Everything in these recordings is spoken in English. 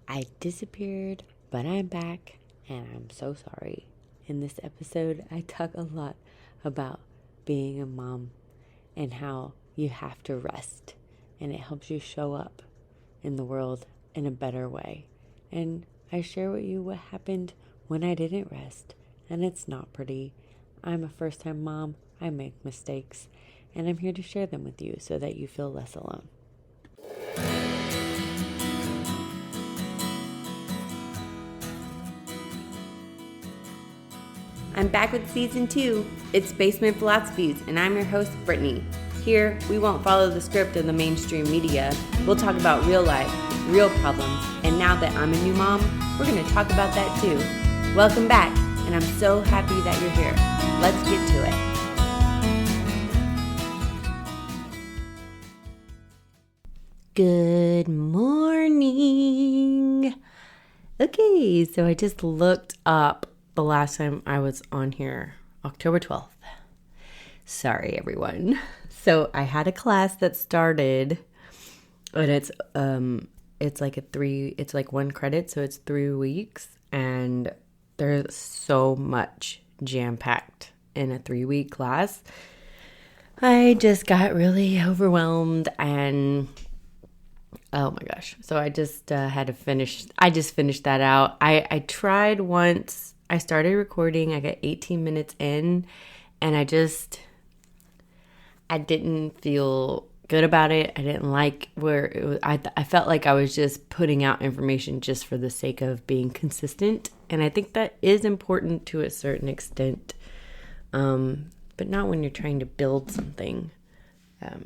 I disappeared, but I'm back, and I'm so sorry. In this episode, I talk a lot about being a mom and how you have to rest, and it helps you show up in the world in a better way. And I share with you what happened when I didn't rest, and it's not pretty. I'm a first-time mom. I make mistakes, and I'm here to share them with you so that you feel less alone. I'm back with season 2. It's Basement Philosophies, and I'm your host, Brittany. Here, we won't follow the script of the mainstream media. We'll talk about real life, real problems, and now that I'm a new mom, we're going to talk about that too. Welcome back, and I'm so happy that you're here. Let's get to it. Good morning. Okay, so I just looked up the last time I was on here, October 12th. Sorry, everyone. So I had a class that started, and it's like 1 credit, so it's 3 weeks, and there's so much jam-packed in a 3-week class. I just got really overwhelmed, and oh my gosh. So I just had to finish. I just finished that out. I tried once. I started recording. I got 18 minutes in, and I didn't feel good about it. I didn't like where it was. I felt like I was just putting out information just for the sake of being consistent. And I think that is important to a certain extent, but not when you're trying to build something.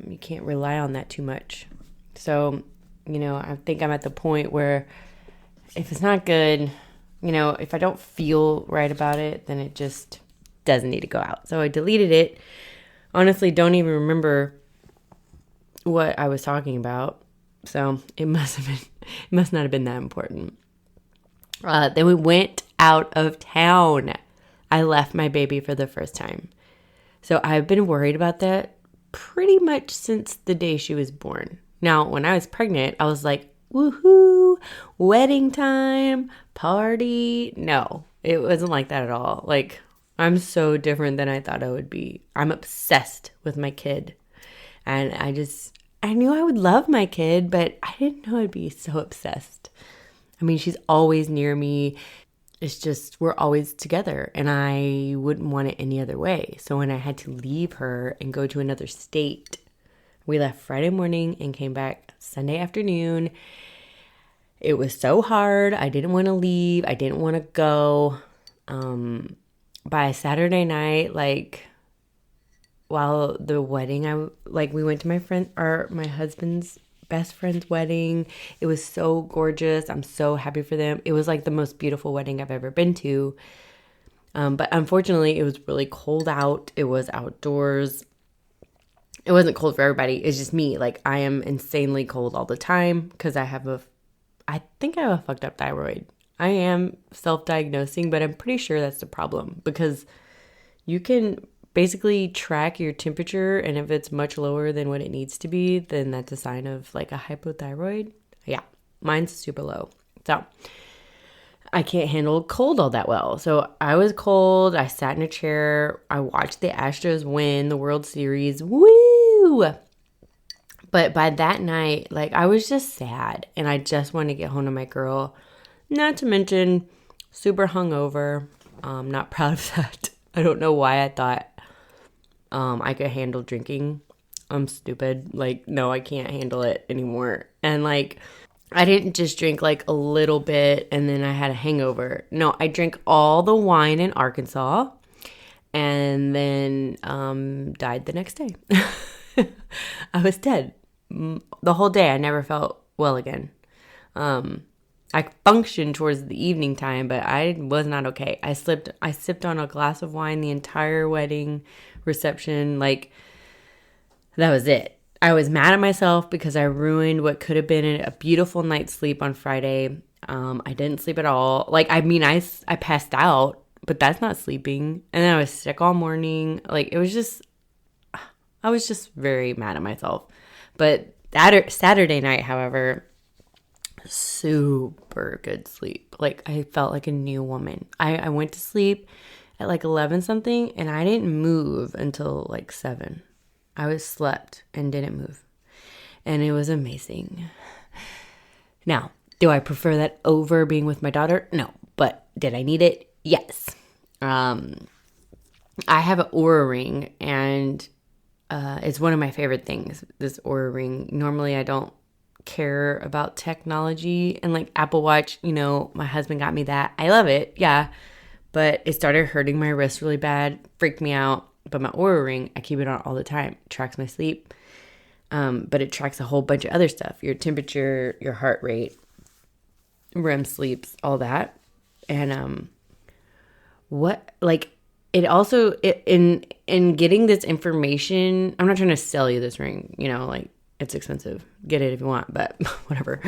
You can't rely on that too much. So, I think I'm at the point where if it's not good, if I don't feel right about it, then it just doesn't need to go out. So I deleted it. Honestly, don't even remember what I was talking about. So it must not have been that important. Then we went out of town. I left my baby for the first time. So I've been worried about that pretty much since the day she was born. Now, when I was pregnant, I was like, woohoo, wedding time, party. No, it wasn't like that at all. Like, I'm so different than I thought I would be. I'm obsessed with my kid. And I knew I would love my kid, but I didn't know I'd be so obsessed. I mean, she's always near me. It's just, we're always together, and I wouldn't want it any other way. So when I had to leave her and go to another state, we left Friday morning and came back Sunday afternoon. It was so hard. I didn't want to leave. I didn't want to go. By Saturday night, while the wedding, we went to my husband's best friend's wedding. It was so gorgeous. I'm so happy for them. It was like the most beautiful wedding I've ever been to. But unfortunately, it was really cold out. It was outdoors. It wasn't cold for everybody. It's just me. Like, I am insanely cold all the time because I think I have a fucked up thyroid. I am self-diagnosing, but I'm pretty sure that's the problem because you can basically track your temperature, and if it's much lower than what it needs to be, then that's a sign of like a hypothyroid. Yeah, mine's super low. So I can't handle cold all that well. So I was cold. I sat in a chair. I watched the Astros win the World Series. Woo! But by that night, I was just sad, and I just wanted to get home to my girl. Not to mention, super hungover. Not proud of that. I don't know why I thought I could handle drinking. I'm stupid. No, I can't handle it anymore. And I didn't just drink a little bit and then I had a hangover. No, I drank all the wine in Arkansas and then died the next day. I was dead. The whole day I never felt well again. I functioned towards the evening time, but I was not okay. I sipped on a glass of wine the entire wedding reception. That was it. I was mad at myself because I ruined what could have been a beautiful night's sleep on Friday. I didn't sleep at all. I passed out, but that's not sleeping. And then I was sick all morning. I was just very mad at myself. But that Saturday night, however, super good sleep. Like I felt like a new woman. I went to sleep at like 11 something and I didn't move until like 7. I was slept and didn't move. And it was amazing. Now, do I prefer that over being with my daughter? No. But did I need it? Yes. I have an Oura ring, and it's one of my favorite things, this Oura ring. Normally, I don't care about technology, and like Apple Watch, my husband got me that. I love it, yeah. But it started hurting my wrist really bad, freaked me out. But my Oura ring, I keep it on all the time. It tracks my sleep. But it tracks a whole bunch of other stuff. Your temperature, your heart rate, REM sleeps, all that. And it also in getting this information, I'm not trying to sell you this ring, like it's expensive. Get it if you want, but whatever.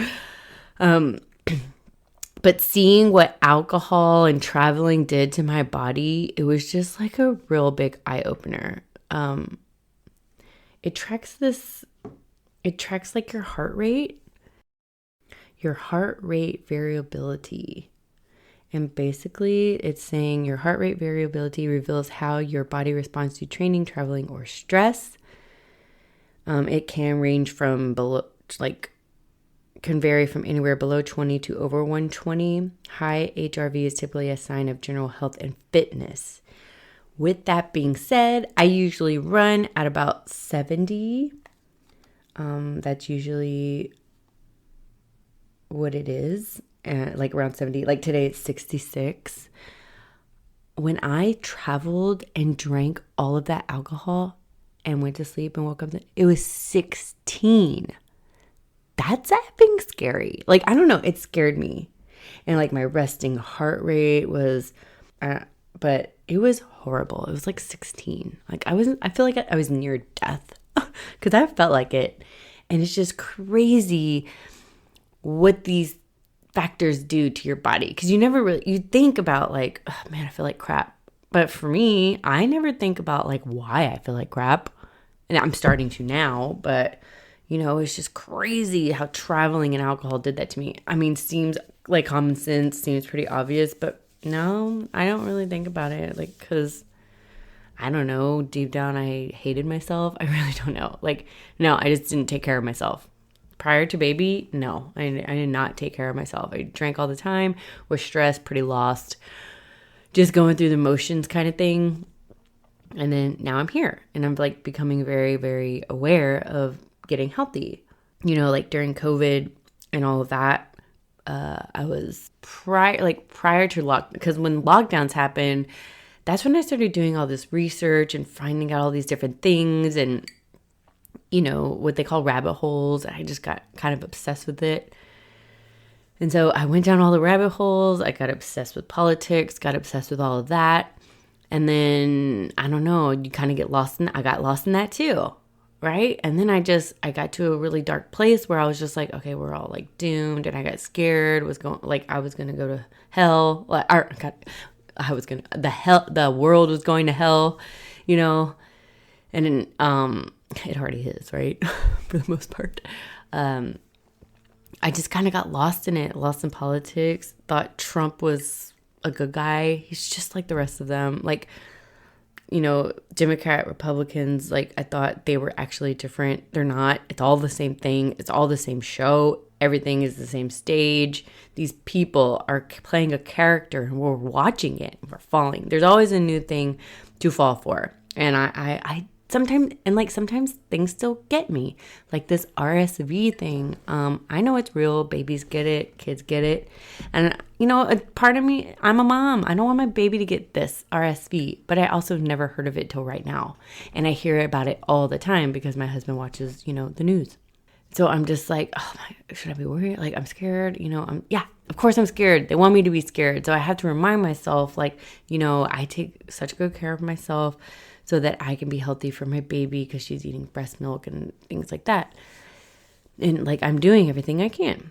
But seeing what alcohol and traveling did to my body, it was just like a real big eye opener. It tracks like your heart rate variability. And basically it's saying your heart rate variability reveals how your body responds to training, traveling, or stress. It can range from can vary from anywhere below 20 to over 120. High HRV is typically a sign of general health and fitness. With that being said, I usually run at about 70. That's usually what it is, like around 70. Like today it's 66. When I traveled and drank all of that alcohol and went to sleep and woke up, it was 16. That's effing scary. Like, I don't know, it scared me. And like my resting heart rate was, but it was horrible. It was like 16. Like I feel like I was near death because I felt like it. And it's just crazy what these factors do to your body. Because you think about like, oh, man, I feel like crap. But for me, I never think about like why I feel like crap. And I'm starting to now, but it's just crazy how traveling and alcohol did that to me. I mean, seems like common sense, seems pretty obvious, but no, I don't really think about it. Like, because I don't know, deep down I hated myself. I really don't know. Like, no, I just didn't take care of myself. Prior to baby, no, I did not take care of myself. I drank all the time, was stressed, pretty lost, just going through the motions kind of thing. And then now I'm here and I'm like becoming very, very aware of getting healthy. Like during COVID and all of that, I was prior to lockdown, because when lockdowns happened, that's when I started doing all this research and finding out all these different things and, what they call rabbit holes. I just got kind of obsessed with it. And so I went down all the rabbit holes. I got obsessed with politics, got obsessed with all of that. And then, I don't know, you kind of get lost I got lost in that too. Right? And then I got to a really dark place where I was just like, okay, we're all like doomed. And I got scared, I was going to go to hell. The world was going to hell, and then, it already is, right? For the most part. I just kind of got lost in it, lost in politics, thought Trump was a good guy. He's just like the rest of them. Like, Democrat, Republicans, like I thought they were actually different. They're not. It's all the same thing. It's all the same show. Everything is the same stage. These people are playing a character and we're watching it. We're falling. There's always a new thing to fall for. And I sometimes things still get me. Like this RSV thing. I know it's real. Babies get it. Kids get it. And, a part of me, I'm a mom. I don't want my baby to get this RSV. But I also never heard of it till right now. And I hear about it all the time because my husband watches, the news. So I'm just like, oh my, should I be worried? Like, I'm scared. Yeah, of course I'm scared. They want me to be scared. So I have to remind myself, like, I take such good care of myself so that I can be healthy for my baby because she's eating breast milk and things like that. And like, I'm doing everything I can.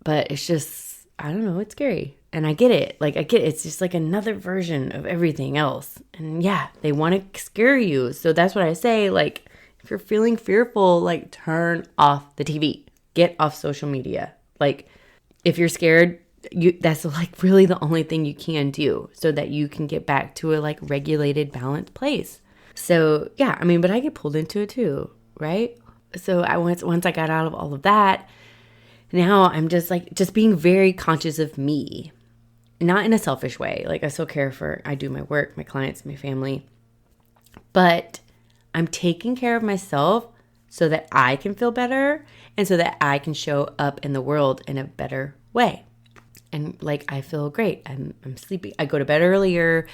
But it's just, I don't know, it's scary. And I get it. Like, it's just like another version of everything else. And yeah, they want to scare you. So that's what I say. Like, if you're feeling fearful, like turn off the TV, get off social media, Like, if you're scared, that's like really the only thing you can do so that you can get back to a like regulated, balanced place. So yeah, I mean, but I get pulled into it too, right? So once I got out of all of that, now I'm just being very conscious of me, not in a selfish way. Like, I still care for, I do my work, my clients, my family, but I'm taking care of myself so that I can feel better and so that I can show up in the world in a better way. And like, I feel great. I'm sleepy. I go to bed earlier.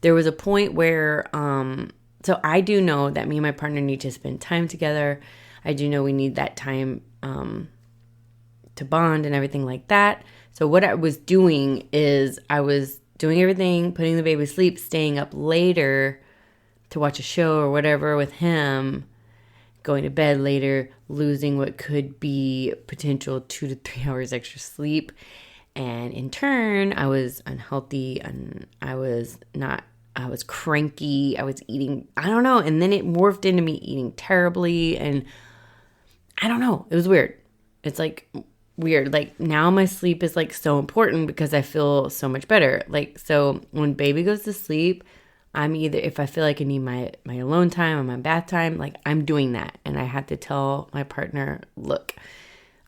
There was a point where, so I do know that me and my partner need to spend time together. I do know we need that time, to bond and everything like that. So what I was doing is I was doing everything, putting the baby to sleep, staying up later to watch a show or whatever with him, going to bed later, losing what could be potential 2 to 3 hours extra sleep. And in turn, I was unhealthy and I was cranky. I was eating, I don't know. And then it morphed into me eating terribly. And I don't know. It was weird. It's like weird. Like, now my sleep is like so important because I feel so much better. Like, so when baby goes to sleep, I'm either, if I feel like I need my alone time or my bath time, like I'm doing that. And I had to tell my partner, look,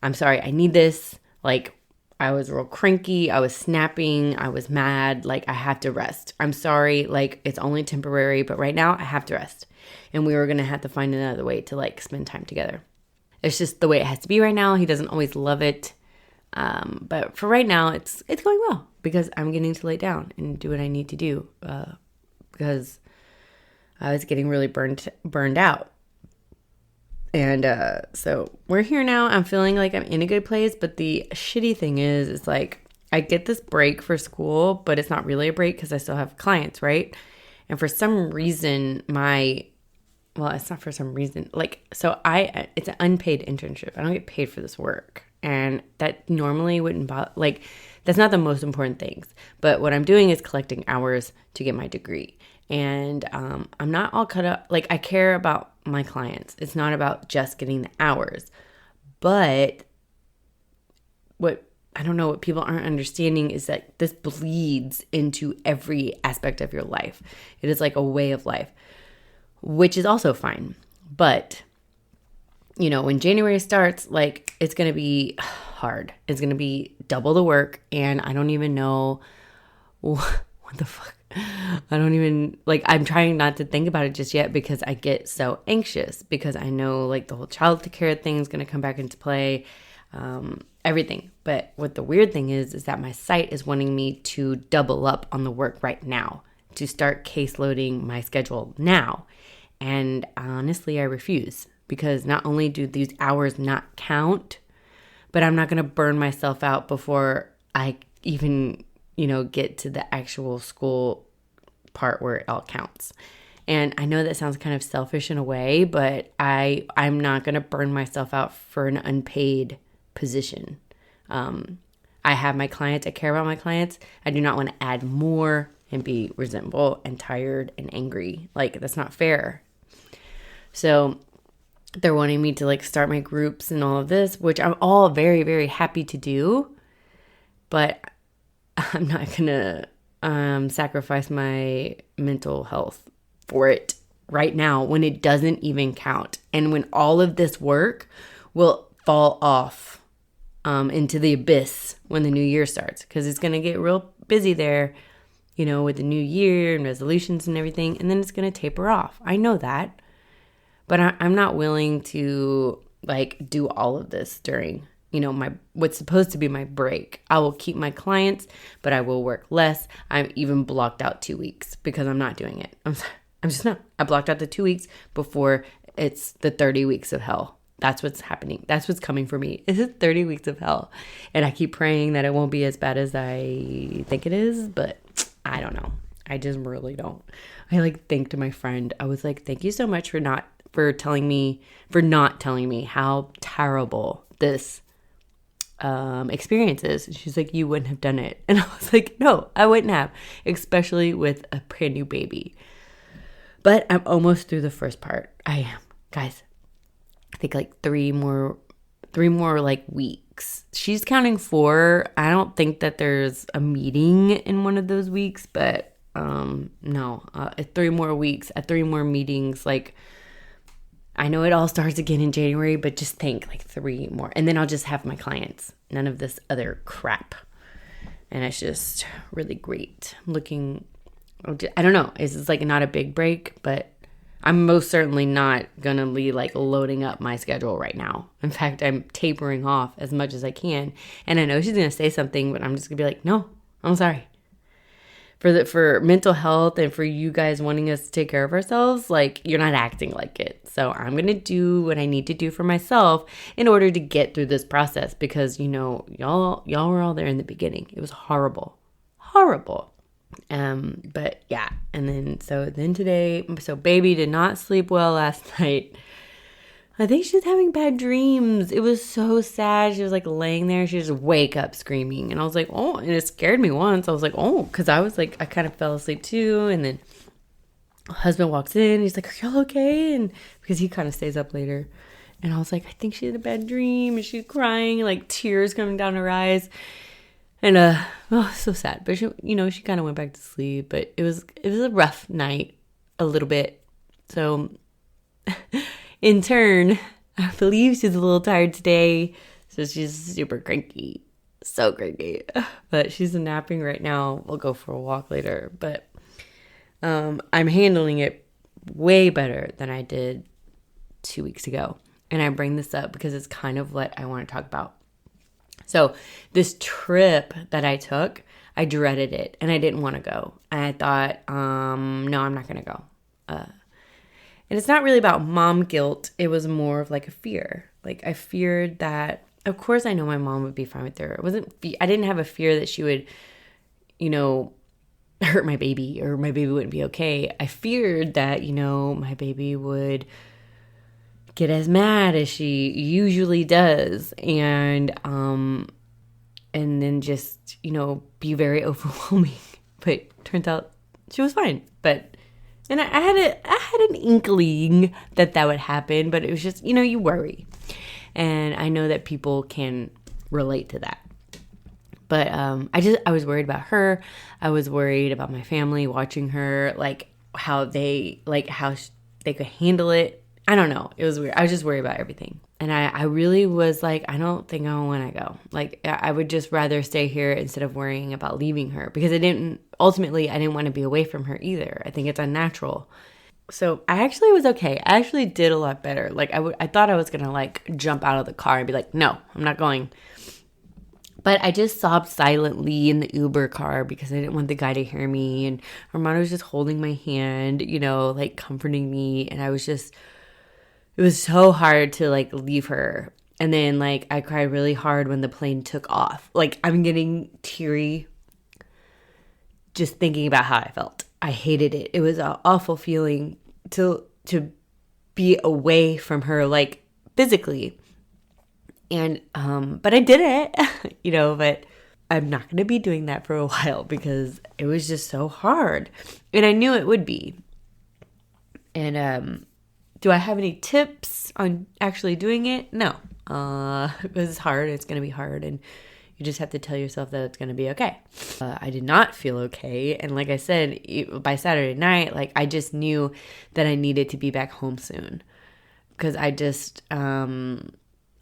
I'm sorry, I need this. Like, I was real cranky. I was snapping. I was mad. Like, I have to rest. I'm sorry. Like, it's only temporary, but right now I have to rest. And we were going to have to find another way to like spend time together. It's just the way it has to be right now. He doesn't always love it. But for right now, it's going well because I'm getting to lay down and do what I need to do. Because I was getting really burned out. And so we're here now. I'm feeling like I'm in a good place. But the shitty thing is like I get this break for school, but it's not really a break because I still have clients, right? And for some reason, it's not for some reason. Like, so it's an unpaid internship. I don't get paid for this work. And that normally wouldn't bother, like, that's not the most important things. But what I'm doing is collecting hours to get my degree. And I'm not all cut up. Like, I care about my clients. It's not about just getting the hours. But what people aren't understanding is that this bleeds into every aspect of your life. It is like a way of life, which is also fine. But, you know, when January starts, like, it's going to be hard. It's going to be double the work. And I don't even know what the fuck. I don't even, like, I'm trying not to think about it just yet because I get so anxious because I know, like, the whole child care thing is going to come back into play, everything. But what the weird thing is that my site is wanting me to double up on the work right now, to start case loading my schedule now. And honestly, I refuse because not only do these hours not count, but I'm not going to burn myself out before I even, you know, get to the actual school part where it all counts. And I know that sounds kind of selfish in a way, but I'm not going to burn myself out for an unpaid position. I have my clients. I care about my clients. I do not want to add more and be resentful and tired and angry. Like, that's not fair. So they're wanting me to like start my groups and all of this, which I'm all very, very happy to do. But I'm not going to sacrifice my mental health for it right now when it doesn't even count. And when all of this work will fall off into the abyss when the new year starts. Because it's going to get real busy there, you know, with the new year and resolutions and everything. And then it's going to taper off. I know that. But I'm not willing to like do all of this during, you know, what's supposed to be my break. I will keep my clients, but I will work less. I'm even blocked out 2 weeks because I'm not doing it. I'm just not. I blocked out the 2 weeks before it's the 30 weeks of hell. That's what's happening. That's what's coming for me. It's 30 weeks of hell. And I keep praying that it won't be as bad as I think it is, but I don't know. I just really don't. I like thanked my friend. I was like, thank you so much for not telling me how terrible this experience is. She's like, you wouldn't have done it. And I was like, no, I wouldn't have, especially with a brand new baby. But I'm almost through the first part. I am, guys. I think like three more like weeks. She's counting 4. I don't think that there's a meeting in one of those weeks, but no, 3 more weeks, 3 more meetings. Like, I know it all starts again in January, but just think like 3 more. And then I'll just have my clients. None of this other crap. And it's just really great. I don't know. It's like not a big break, but I'm most certainly not going to be like loading up my schedule right now. In fact, I'm tapering off as much as I can. And I know she's going to say something, but I'm just going to be like, no, I'm sorry. For mental health and for you guys wanting us to take care of ourselves, like, you're not acting like it. So I'm going to do what I need to do for myself in order to get through this process, because, y'all were all there in the beginning. It was horrible. But yeah. And then today, so baby did not sleep well last night. I think she's having bad dreams. It was so sad. She was like laying there. She just wake up screaming. And I was like, oh, and it scared me once. I was like, oh, because I was like, I kind of fell asleep too. And then my husband walks in. He's like, are y'all okay? And because he kind of stays up later. And I was like, I think she had a bad dream. And she's crying, like tears coming down her eyes. And so sad. But she kind of went back to sleep. But it was a rough night, a little bit. So in turn, I believe she's a little tired today. So she's super cranky. So cranky. But she's napping right now. We'll go for a walk later. But I'm handling it way better than I did 2 weeks ago. And I bring this up because it's kind of what I want to talk about. So this trip that I took, I dreaded it and I didn't want to go. And I thought, no, I'm not going to go. And it's not really about mom guilt. It was more of like a fear. Like, I feared that, of course I know my mom would be fine with her. I didn't have a fear that she would, hurt my baby or my baby wouldn't be okay. I feared that, my baby would get as mad as she usually does. And then just, be very overwhelming. But turns out she was fine. And I had an inkling that would happen, but it was just, you worry. And I know that people can relate to that. But I was worried about her. I was worried about my family watching her, like how they could handle it. I don't know. It was weird. I was just worried about everything. And I really was like, I don't think I want to go. Like, I would just rather stay here instead of worrying about leaving her, because I didn't want to be away from her either. I think it's unnatural. So I actually was okay. I actually did a lot better. Like, I thought I was going to like jump out of the car and be like, no, I'm not going. But I just sobbed silently in the Uber car because I didn't want the guy to hear me. And Armando was just holding my hand, like comforting me. And it was so hard to like leave her. And then like I cried really hard when the plane took off. Like, I'm getting teary just thinking about how I felt. I hated it. It was an awful feeling to be away from her, like physically. And but I did it, but I'm not going to be doing that for a while because it was just so hard. And I knew it would be. And do I have any tips on actually doing it? No. It's hard. It's going to be hard. And you just have to tell yourself that it's going to be okay. I did not feel okay. And like I said, by Saturday night, like I just knew that I needed to be back home soon. Because I just, I'm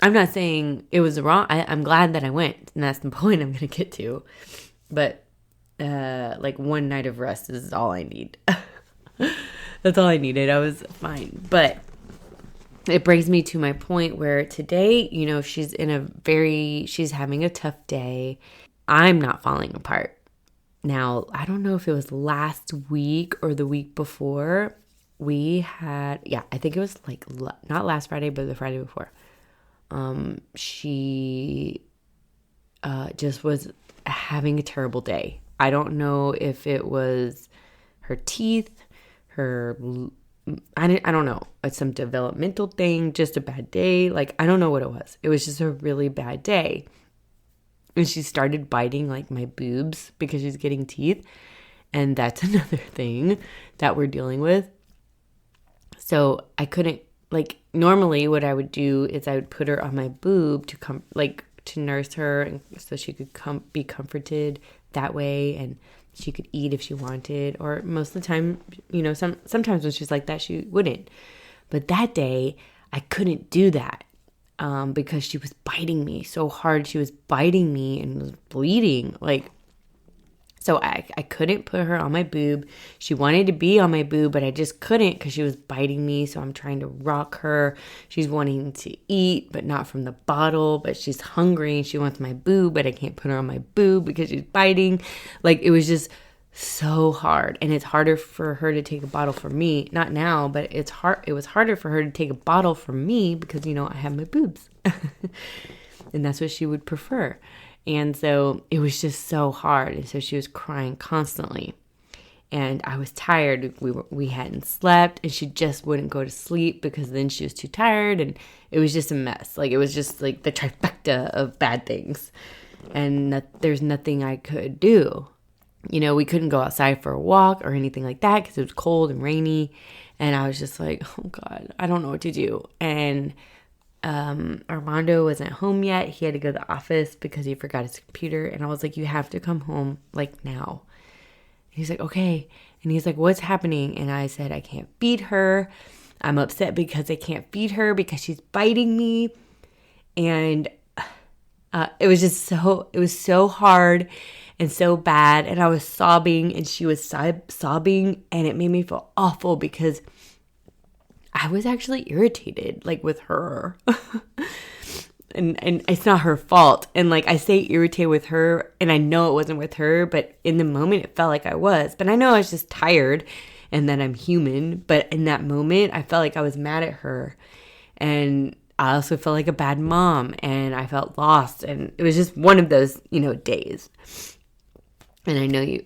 not saying it was wrong. I'm glad that I went. And that's the point I'm going to get to. But like one night of rest is all I need. That's all I needed. I was fine. But it brings me to my point where today, she's she's having a tough day. I'm not falling apart. Now, I don't know if it was last week or the week before. I think it was like not last Friday, but the Friday before. She just was having a terrible day. I don't know if it was her teeth, I don't know. It's some developmental thing, just a bad day. Like, I don't know what it was. It was just a really bad day. And she started biting like my boobs because she's getting teeth. And that's another thing that we're dealing with. So I couldn't, like, normally what I would do is I would put her on my boob to come, like, to nurse her, and so she could be comforted that way, and she could eat if she wanted. Or most of the time, sometimes when she's like that, she wouldn't. But that day, I couldn't do that because she was biting me so hard. She was biting me and was bleeding. So I couldn't put her on my boob. She wanted to be on my boob, but I just couldn't because she was biting me. So I'm trying to rock her. She's wanting to eat, but not from the bottle. But she's hungry and she wants my boob, but I can't put her on my boob because she's biting. It was just so hard. And it's harder for her to take a bottle from me. Not now, but it was harder for her to take a bottle from me because, I have my boobs. And that's what she would prefer. And so it was just so hard. And so she was crying constantly. And I was tired. We hadn't slept, and she just wouldn't go to sleep because then she was too tired. And it was just a mess. It was just the trifecta of bad things. And there's nothing I could do. We couldn't go outside for a walk or anything like that because it was cold and rainy. And I was just like, oh God, I don't know what to do. And Armando wasn't home yet. He had to go to the office because he forgot his computer. And I was like, you have to come home now. And he's like, okay. And he's like, what's happening? And I said, I can't feed her. I'm upset because I can't feed her because she's biting me. And it was so hard and so bad. And I was sobbing and she was sobbing, and it made me feel awful because I was actually irritated, with her. and it's not her fault. And I say irritated with her, and I know it wasn't with her, but in the moment it felt like I was. But I know I was just tired and that I'm human. But in that moment, I felt like I was mad at her. And I also felt like a bad mom, and I felt lost. And it was just one of those, days. And I know you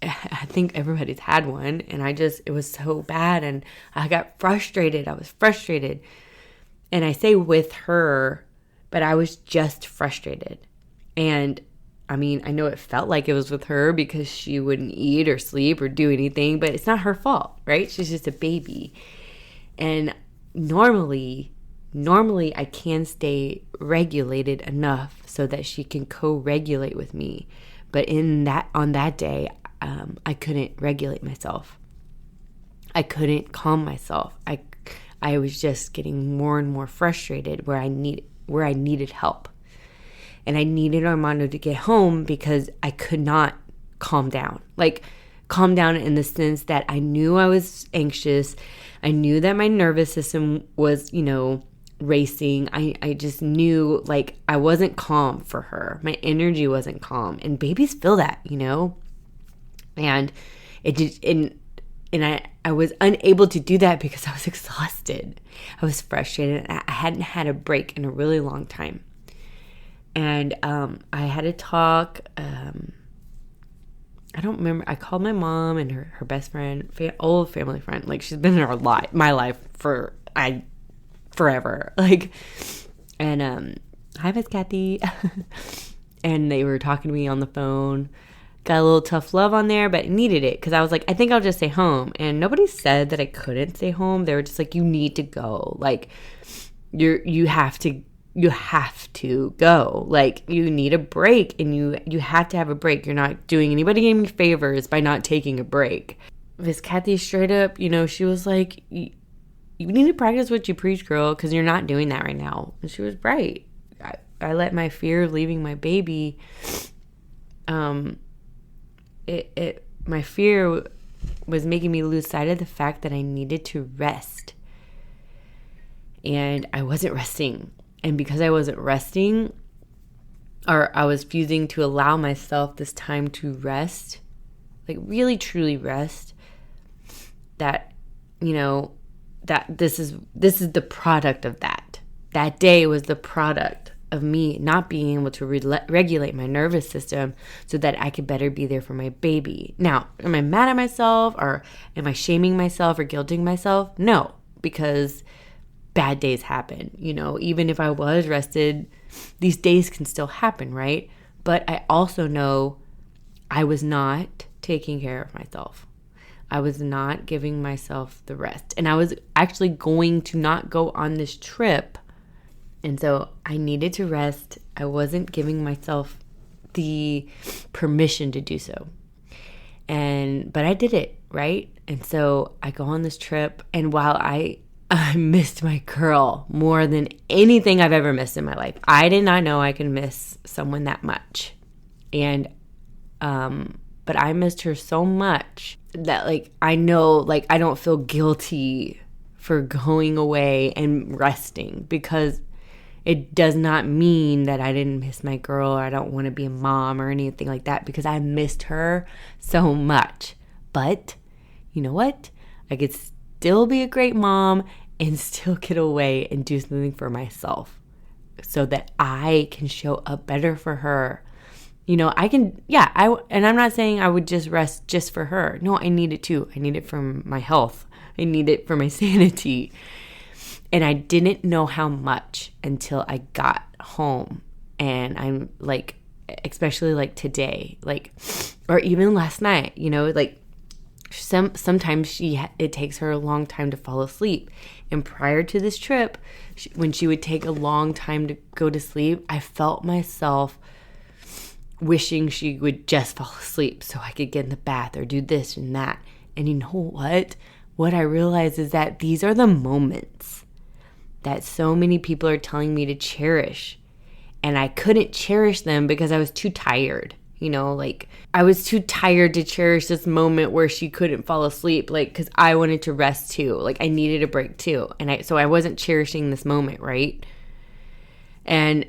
I think everybody's had one, and it was so bad, and I got frustrated. I was frustrated. And I say with her, but I was just frustrated. And I know it felt like it was with her because she wouldn't eat or sleep or do anything, but it's not her fault, right? She's just a baby. And normally I can stay regulated enough so that she can co-regulate with me. But on that day, I couldn't regulate myself. I couldn't calm myself. I was just getting more and more frustrated where I needed help. And I needed Armando to get home because I could not calm down. Calm down in the sense that I knew I was anxious. I knew that my nervous system was, racing. I just knew I wasn't calm for her. My energy wasn't calm. And babies feel that, And it just, and I was unable to do that because I was exhausted. I was frustrated. I hadn't had a break in a really long time. And I had to talk. I don't remember. I called my mom and her best friend, old family friend. She's been in my life for forever. And hi, Miss Kathy. And they were talking to me on the phone. Got a little tough love on there, but needed it because I was like, I think I'll just stay home. And nobody said that I couldn't stay home. They were just like, you need to go. You have to go. You need a break, and you have to have a break. You're not doing anybody any favors by not taking a break. Miss Kathy straight up, she was like, you need to practice what you preach, girl, because you're not doing that right now. And she was right. I let my fear of leaving my baby, my fear was making me lose sight of the fact that I needed to rest. And I wasn't resting. And because I wasn't resting, or I was refusing to allow myself this time to rest, really truly rest, that, that this is the product of that. That day was the product of me not being able to regulate my nervous system so that I could better be there for my baby. Now, am I mad at myself, or am I shaming myself or guilting myself? No, because bad days happen. Even if I was rested, these days can still happen, right? But I also know I was not taking care of myself. I was not giving myself the rest. And I was actually going to not go on this trip And so I needed to rest. I wasn't giving myself the permission to do so. But I did it, right? And so I go on this trip, and while I missed my girl more than anything I've ever missed in my life. I did not know I could miss someone that much. And but I missed her so much that like I know like I don't feel guilty for going away and resting, because it does not mean that I didn't miss my girl or I don't want to be a mom or anything like that, because I missed her so much. But you know what? I could still be a great mom and still get away and do something for myself so that I can show up better for her. You know, I can, yeah, and I'm not saying I would just rest just for her. No, I need it too. I need it for my health. I need it for my sanity. And I didn't know how much until I got home. And I'm like, especially like today, like, or even last night, you know, like sometimes it takes her a long time to fall asleep. And prior to this trip, when she would take a long time to go to sleep, I felt myself wishing she would just fall asleep so I could get in the bath or do this and that. And you know what? What I realized is that these are the moments that so many people are telling me to cherish. And I couldn't cherish them because I was too tired. You know, like I was too tired to cherish this moment where she couldn't fall asleep, like, because I wanted to rest too. Like I needed a break too. So I wasn't cherishing this moment, right? And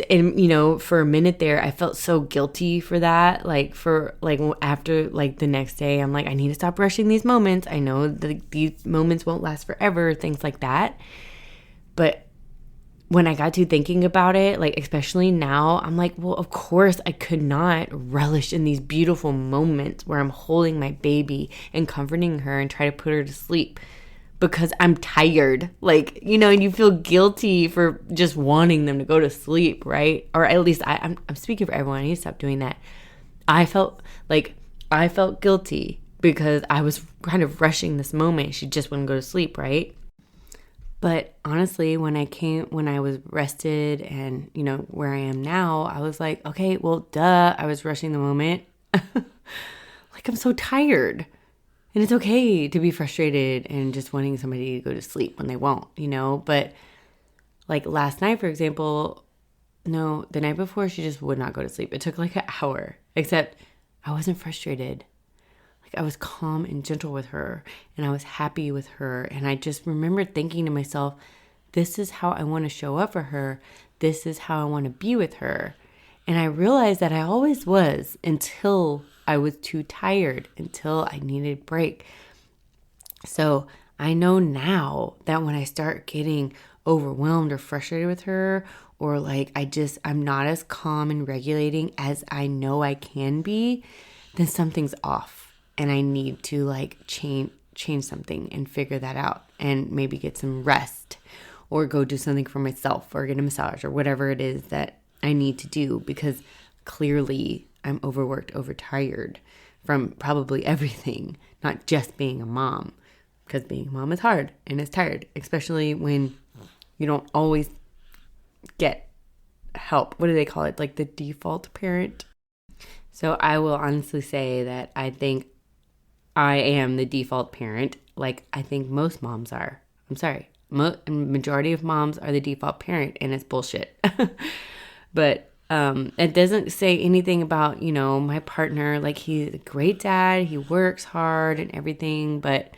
you know, for a minute there, I felt so guilty for that. After the next day, I'm like, I need to stop rushing these moments. I know that these moments won't last forever, things like that. But when I got to thinking about it, like, especially now, I'm like, well, of course I could not relish in these beautiful moments where I'm holding my baby and comforting her and try to put her to sleep because I'm tired. Like, you know, and you feel guilty for just wanting them to go to sleep, right? Or at least I'm speaking for everyone. I need to stop doing that. I felt guilty because I was kind of rushing this moment. She just wouldn't go to sleep, right? But honestly, when I was rested and, you know, where I am now, I was like, okay, well, duh, I was rushing the moment. Like, I'm so tired. And it's okay to be frustrated and just wanting somebody to go to sleep when they won't, you know? But like last night, for example, no, the night before, she just would not go to sleep. It took like an hour, except I wasn't frustrated. I was calm and gentle with her, and I was happy with her. And I just remember thinking to myself, this is how I want to show up for her. This is how I want to be with her. And I realized that I always was, until I was too tired, until I needed a break. So I know now that when I start getting overwhelmed or frustrated with her, or like I'm not as calm and regulating as I know I can be, then something's off. And I need to like change something and figure that out, and maybe get some rest or go do something for myself or get a massage or whatever it is that I need to do, because clearly I'm overworked, overtired from probably everything, not just being a mom, because being a mom is hard and it's tired, especially when you don't always get help. What do they call it? Like the default parent. So I will honestly say that I think I am the default parent, like I think most moms are. I'm sorry. Majority of moms are the default parent, and it's bullshit. But it doesn't say anything about, you know, my partner. Like, he's a great dad. He works hard and everything. But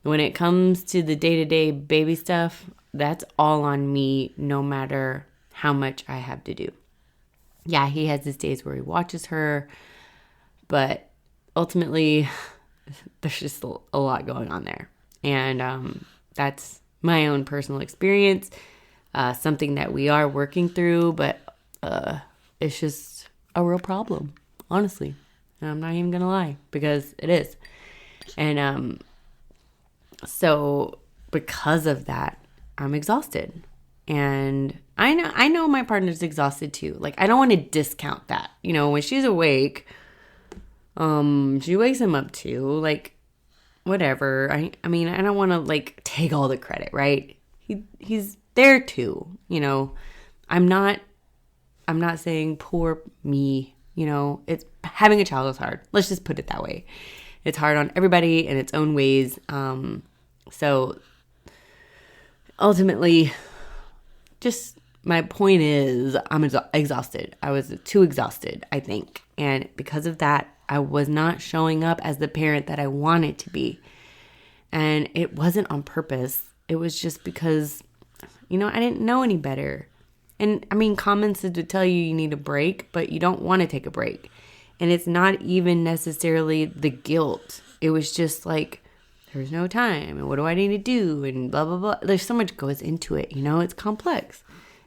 when it comes to the day-to-day baby stuff, that's all on me, no matter how much I have to do. Yeah, he has his days where he watches her, but ultimately there's just a lot going on there. And that's my own personal experience, something that we are working through, but it's just a real problem, honestly. And I'm not even going to lie, because it is. And so because of that, I'm exhausted. And I know my partner's exhausted too. Like, I don't want to discount that. You know, when she's awake, she wakes him up too. Like, whatever. I mean, I don't want to like take all the credit, right? He's there too. I'm not saying poor me. It's having a child is hard. Let's just put it that way. It's hard on everybody in its own ways. So ultimately, just my point is I'm exhausted. I was too exhausted, I think. And because of that, I was not showing up as the parent that I wanted to be. And it wasn't on purpose. It was just because, I didn't know any better. And I mean, common sense would tell you need a break, but you don't want to take a break. And it's not even necessarily the guilt. It was just like, there's no time. And what do I need to do? And blah, blah, blah. There's so much goes into it. It's complex.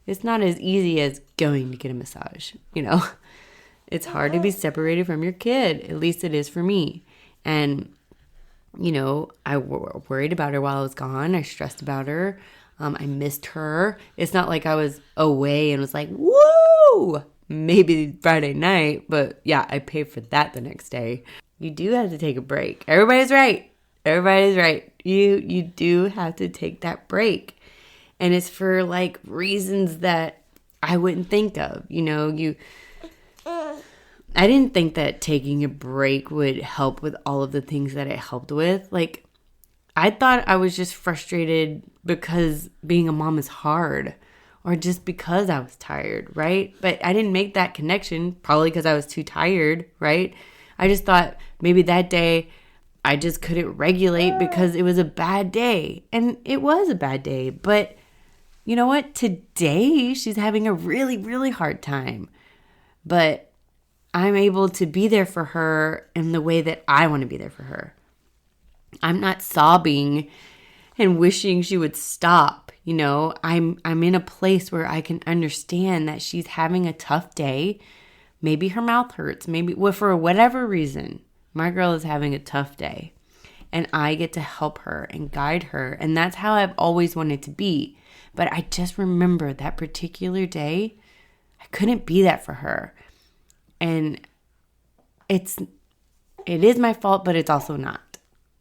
It's not as easy as going to get a massage. It's hard to be separated from your kid. At least it is for me. And, I worried about her while I was gone. I stressed about her. I missed her. It's not like I was away and was like, woo, maybe Friday night. But yeah, I paid for that the next day. You do have to take a break. Everybody's right. Everybody's right. You do have to take that break. And it's for like reasons that I wouldn't think of. I didn't think that taking a break would help with all of the things that it helped with. Like, I thought I was just frustrated because being a mom is hard, or just because I was tired, right? But I didn't make that connection, probably because I was too tired, right? I just thought maybe that day I just couldn't regulate because it was a bad day. And it was a bad day. But you know what? Today she's having a really, really hard time. But I'm able to be there for her in the way that I want to be there for her. I'm not sobbing and wishing she would stop. I'm in a place where I can understand that she's having a tough day. Maybe her mouth hurts. Maybe for whatever reason, my girl is having a tough day. And I get to help her and guide her. And that's how I've always wanted to be. But I just remember that particular day, I couldn't be that for her. And it is my fault, but it's also not.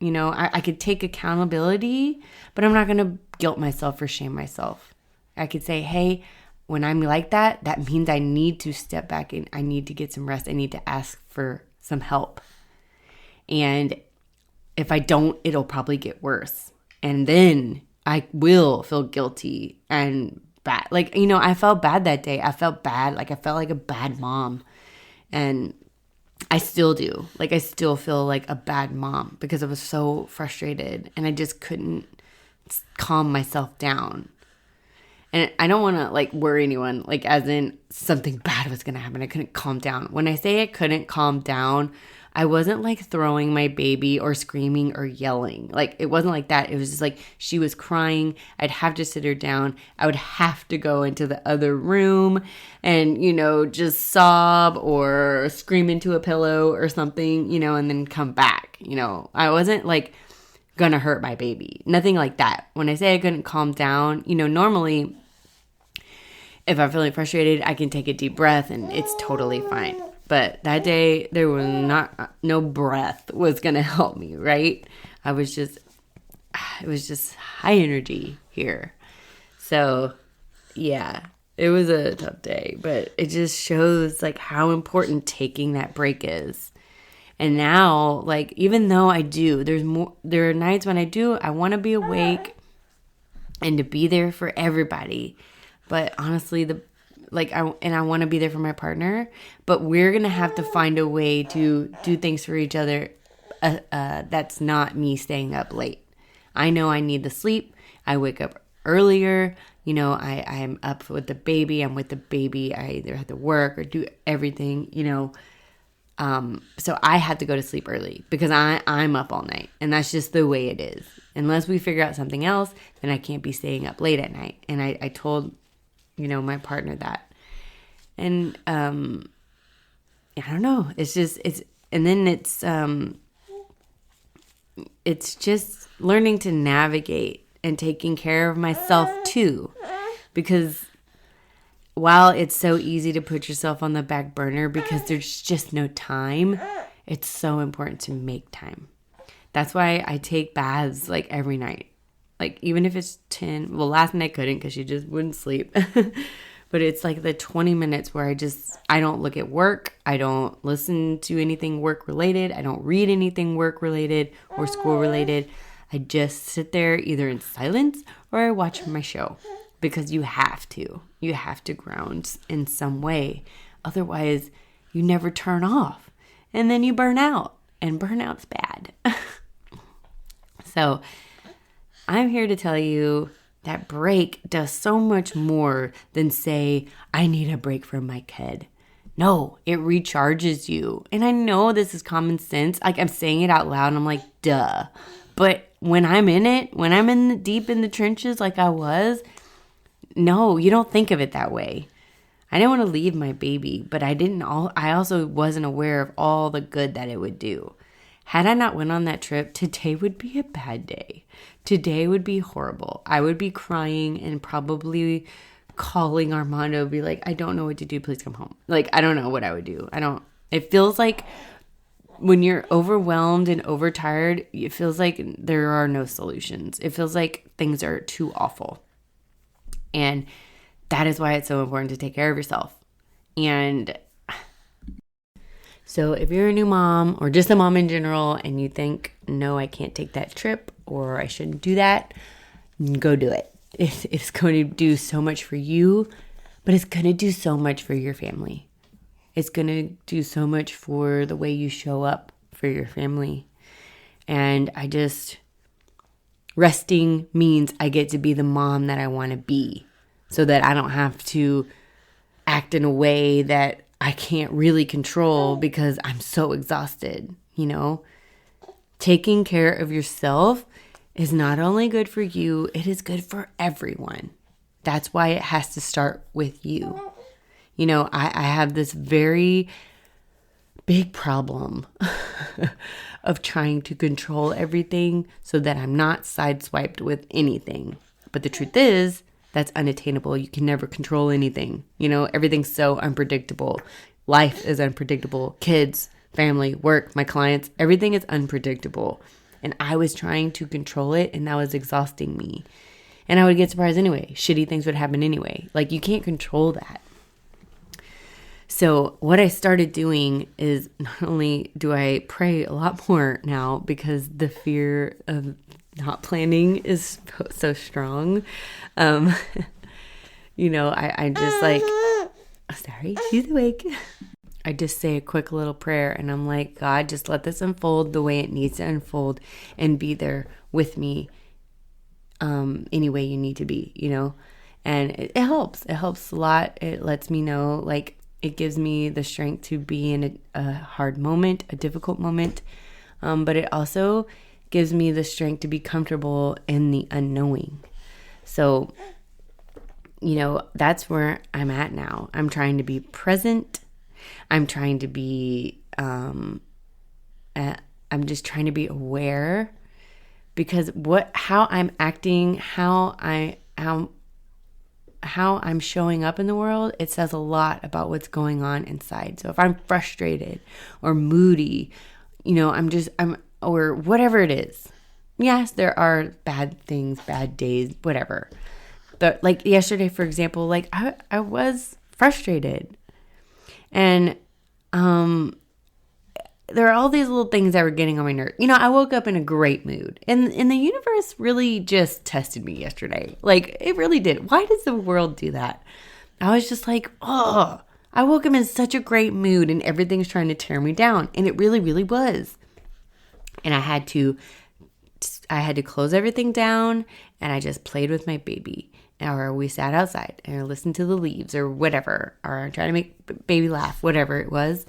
I could take accountability, but I'm not going to guilt myself or shame myself. I could say, hey, when I'm like that, that means I need to step back and I need to get some rest. I need to ask for some help. And if I don't, it'll probably get worse. And then I will feel guilty and bad. Like, I felt bad that day. I felt bad. Like, I felt like a bad mom. And I still do. Like, I still feel like a bad mom because I was so frustrated and I just couldn't calm myself down. And I don't want to like worry anyone, like as in something bad was going to happen. I couldn't calm down. When I say I couldn't calm down, I wasn't like throwing my baby or screaming or yelling. Like, it wasn't like that. It was just like she was crying. I'd have to sit her down. I would have to go into the other room and, just sob or scream into a pillow or something, and then come back. I wasn't like gonna hurt my baby. Nothing like that. When I say I couldn't calm down, normally if I'm feeling frustrated, I can take a deep breath and it's totally fine. But that day, there was no breath was going to help me, right? It was just high energy here. So, yeah, it was a tough day. But it just shows, like, how important taking that break is. And now, like, even though I do, there are nights when I want to be awake and to be there for everybody. But honestly, I want to be there for my partner, but we're going to have to find a way to do things for each other that's not me staying up late. I know I need the sleep. I wake up earlier. I'm up with the baby. I'm with the baby. I either have to work or do everything, so I had to go to sleep early because I'm up all night. And that's just the way it is. Unless we figure out something else, then I can't be staying up late at night. And I told my partner that. And I don't know. It's just learning to navigate and taking care of myself too. Because while it's so easy to put yourself on the back burner because there's just no time, it's so important to make time. That's why I take baths like every night. Like, even if it's 10, well, last night I couldn't because she just wouldn't sleep. But it's like the 20 minutes where I don't look at work. I don't listen to anything work related. I don't read anything work related or school related. I just sit there either in silence or I watch my show, because you have to. You have to ground in some way. Otherwise, you never turn off. And then you burn out. And burnout's bad. So I'm here to tell you that break does so much more than say, I need a break from my kid. No, it recharges you. And I know this is common sense. Like, I'm saying it out loud and I'm like, duh. But when I'm in it, when I'm deep in the trenches like I was, no, you don't think of it that way. I didn't want to leave my baby, but I also wasn't aware of all the good that it would do. Had I not went on that trip, today would be a bad day. Today would be horrible. I would be crying and probably calling Armando, be like, I don't know what to do. Please come home. Like, I don't know what I would do. It feels like when you're overwhelmed and overtired, it feels like there are no solutions. It feels like things are too awful. And that is why it's so important to take care of yourself. And so if you're a new mom or just a mom in general and you think, no, I can't take that trip or I shouldn't do that, go do it. It's going to do so much for you, but it's going to do so much for your family. It's going to do so much for the way you show up for your family. And resting means I get to be the mom that I want to be, so that I don't have to act in a way that I can't really control because I'm so exhausted, Taking care of yourself is not only good for you, it is good for everyone. That's why it has to start with you. I have this very big problem of trying to control everything so that I'm not sideswiped with anything. But the truth is, that's unattainable. You can never control anything. Everything's so unpredictable. Life is unpredictable. Kids, family, work, my clients, everything is unpredictable. And I was trying to control it, and that was exhausting me. And I would get surprised anyway. Shitty things would happen anyway. Like, you can't control that. So what I started doing is, not only do I pray a lot more now because the fear of not planning is so strong. I just like, sorry, she's awake. I just say a quick little prayer and I'm like, God, just let this unfold the way it needs to unfold and be there with me any way you need to be, and it helps. It helps a lot. It lets me know, like, it gives me the strength to be in a hard moment, a difficult moment, but it also gives me the strength to be comfortable in the unknowing. So, that's where I'm at now. I'm trying to be present. I'm trying to be, I'm just trying to be aware, because how I'm acting, how I'm showing up in the world, it says a lot about what's going on inside. So if I'm frustrated or moody, or whatever it is. Yes, there are bad things, bad days, whatever. But like yesterday, for example, like I was frustrated. And there are all these little things that were getting on my nerves. I woke up in a great mood. And the universe really just tested me yesterday. Like, it really did. Why does the world do that? I was just like, I woke up in such a great mood and everything's trying to tear me down. And it really, really was. And I had to close everything down, and I just played with my baby. Or we sat outside and listened to the leaves or whatever, or tried to make baby laugh, whatever it was,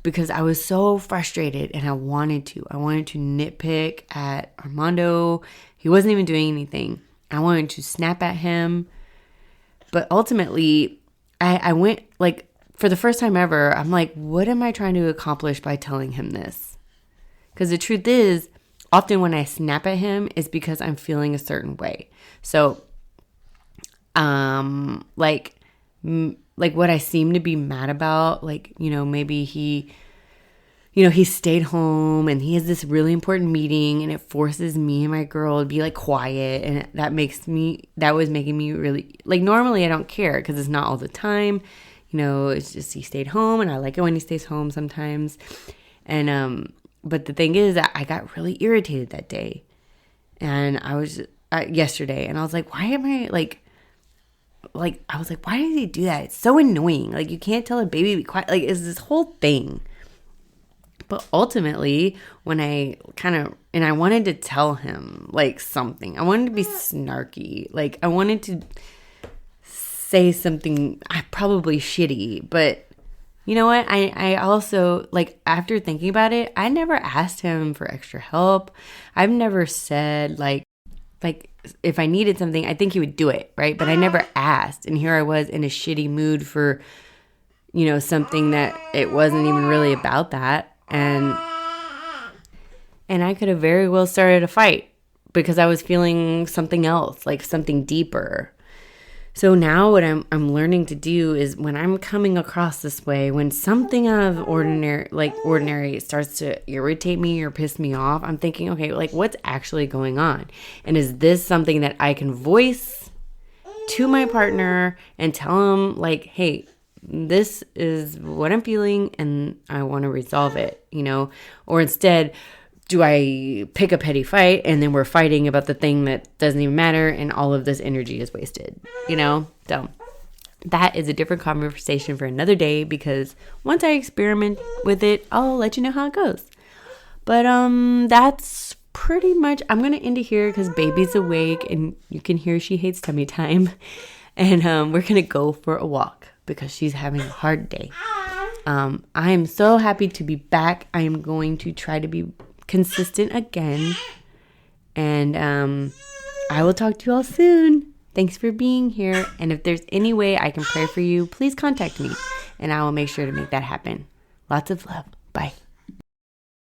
because I was so frustrated and I wanted to nitpick at Armando. He wasn't even doing anything. I wanted to snap at him. But ultimately, I went, like, for the first time ever, I'm like, what am I trying to accomplish by telling him this? Because the truth is, often when I snap at him is because I'm feeling a certain way. So, like what I seem to be mad about, like, maybe he, he stayed home and he has this really important meeting, and it forces me and my girl to be like quiet. And that was making me really, like, normally I don't care because it's not all the time. It's just he stayed home, and I like it when he stays home sometimes. And, but the thing is that I got really irritated that day. And I was, yesterday, and I was like, why am I I was like, why did he do that? It's so annoying. Like, you can't tell a baby to be quiet. Like, it's this whole thing. But ultimately, when I wanted to tell him, like, something. I wanted to be snarky. Like, I wanted to say something probably shitty. But you know what? I also, like, after thinking about it, I never asked him for extra help. I've never said, like, if I needed something, I think he would do it, right? But I never asked. And here I was in a shitty mood for, something that it wasn't even really about that. And I could have very well started a fight because I was feeling something else, like something deeper. So now what I'm learning to do is when I'm coming across this way, when something out of ordinary starts to irritate me or piss me off, I'm thinking, okay, like, what's actually going on? And is this something that I can voice to my partner and tell him, like, hey, this is what I'm feeling and I want to resolve it, or instead, do I pick a petty fight and then we're fighting about the thing that doesn't even matter and all of this energy is wasted, So that is a different conversation for another day, because once I experiment with it, I'll let you know how it goes. But that's pretty much, I'm going to end it here because baby's awake and you can hear she hates tummy time. And we're going to go for a walk because she's having a hard day. I am so happy to be back. I am going to try to be consistent again, and I will talk to you all soon. Thanks for being here, and if there's any way I can pray for you, please contact me and I will make sure to make that happen. Lots of love. Bye.